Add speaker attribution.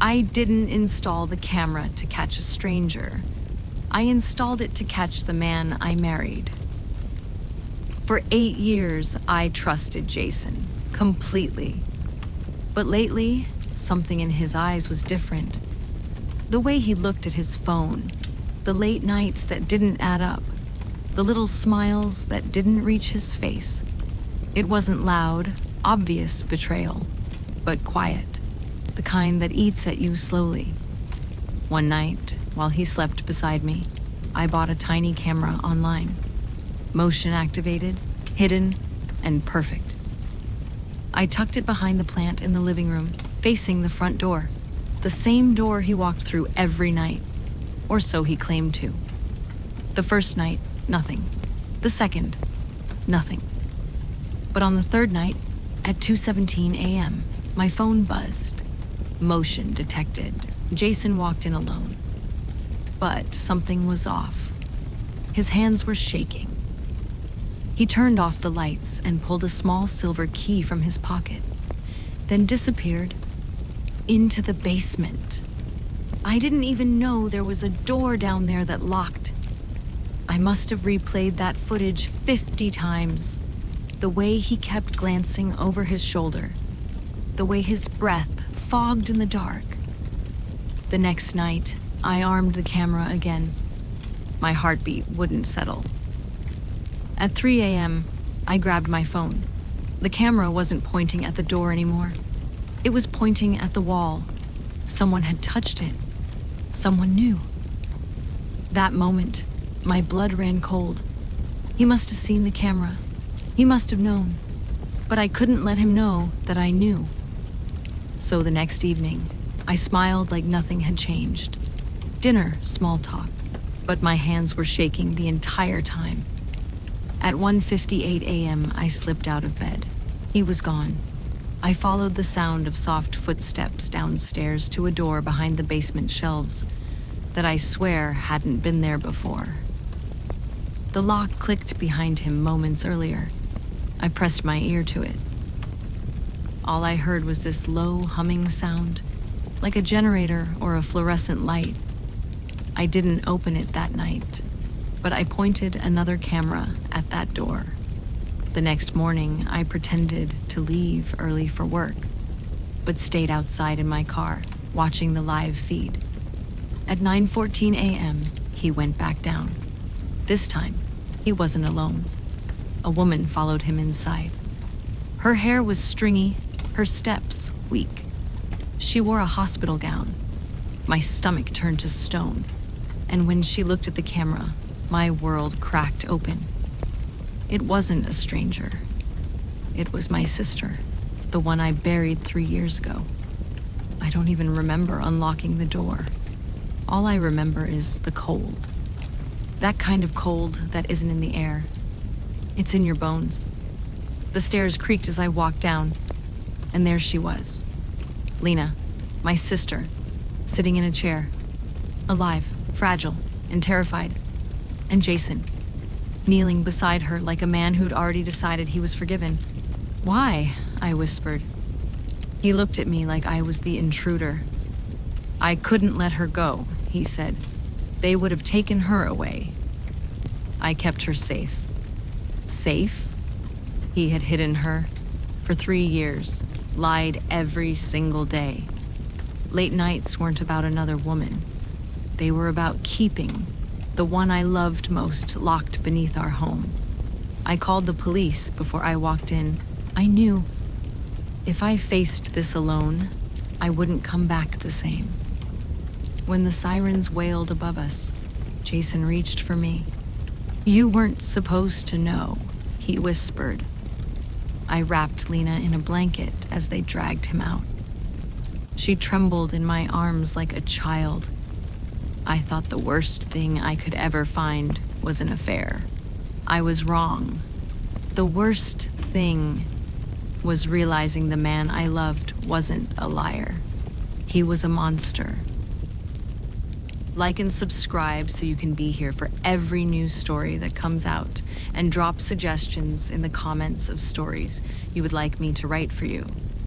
Speaker 1: I didn't install the camera to catch a stranger. I installed it to catch the man I married. For 8 years, I trusted Jason completely. But lately, something in his eyes was different. The way he looked at his phone, the late nights that didn't add up, the little smiles that didn't reach his face. It wasn't loud, obvious betrayal, but quiet, the kind that eats at you slowly. One night, while he slept beside me, I bought a tiny camera online. Motion activated, hidden, and perfect. I tucked it behind the plant in the living room, facing the front door, the same door he walked through every night, or so he claimed to. The first night, nothing. The second, nothing. But on the third night, at 2:17 a.m., my phone buzzed. Motion detected. Jason walked in alone. But something was off. His hands were shaking. He turned off the lights and pulled a small silver key from his pocket, then disappeared into the basement. I didn't even know there was a door down there that locked. I must have replayed that footage 50 times. The way he kept glancing over his shoulder, the way his breath fogged in the dark. The next night, I armed the camera again. My heartbeat wouldn't settle. At 3 a.m., I grabbed my phone. The camera wasn't pointing at the door anymore. It was pointing at the wall. Someone had touched it. Someone new. That moment, my blood ran cold. He must have seen the camera. He must have known. But I couldn't let him know that I knew. So the next evening, I smiled like nothing had changed. Dinner, small talk. But my hands were shaking the entire time. At 1:58 a.m., I slipped out of bed. He was gone. I followed the sound of soft footsteps downstairs to a door behind the basement shelves that I swear hadn't been there before. The lock clicked behind him moments earlier. I pressed my ear to it. All I heard was this low humming sound, like a generator or a fluorescent light. I didn't open it that night, but I pointed another camera at that door. The next morning, I pretended to leave early for work, but stayed outside in my car, watching the live feed. At 9:14 a.m., he went back down. This time, he wasn't alone. A woman followed him inside. Her hair was stringy, her steps weak. She wore a hospital gown. My stomach turned to stone, and when she looked at the camera, my world cracked open. It wasn't a stranger. It was my sister, the one I buried 3 years ago. I don't even remember unlocking the door. All I remember is the cold. That kind of cold that isn't in the air. It's in your bones. The stairs creaked as I walked down, and there she was. Lena, my sister, sitting in a chair, alive, fragile, and terrified. And Jason, kneeling beside her like a man who'd already decided he was forgiven. "Why?" I whispered. He looked at me like I was the intruder. "I couldn't let her go," he said. "They would have taken her away. I kept her safe." Safe? He had hidden her for 3 years, lied every single day. Late nights weren't about another woman. They were about keeping the one I loved most locked beneath our home. I called the police before I walked in. I knew if I faced this alone, I wouldn't come back the same. When the sirens wailed above us, Jason reached for me. "You weren't supposed to know," he whispered. I wrapped Lena in a blanket as they dragged him out. She trembled in my arms like a child. I thought the worst thing I could ever find was an affair. I was wrong. The worst thing was realizing the man I loved wasn't a liar. He was a monster. Like and subscribe so you can be here for every news story that comes out, and drop suggestions in the comments of stories you would like me to write for you.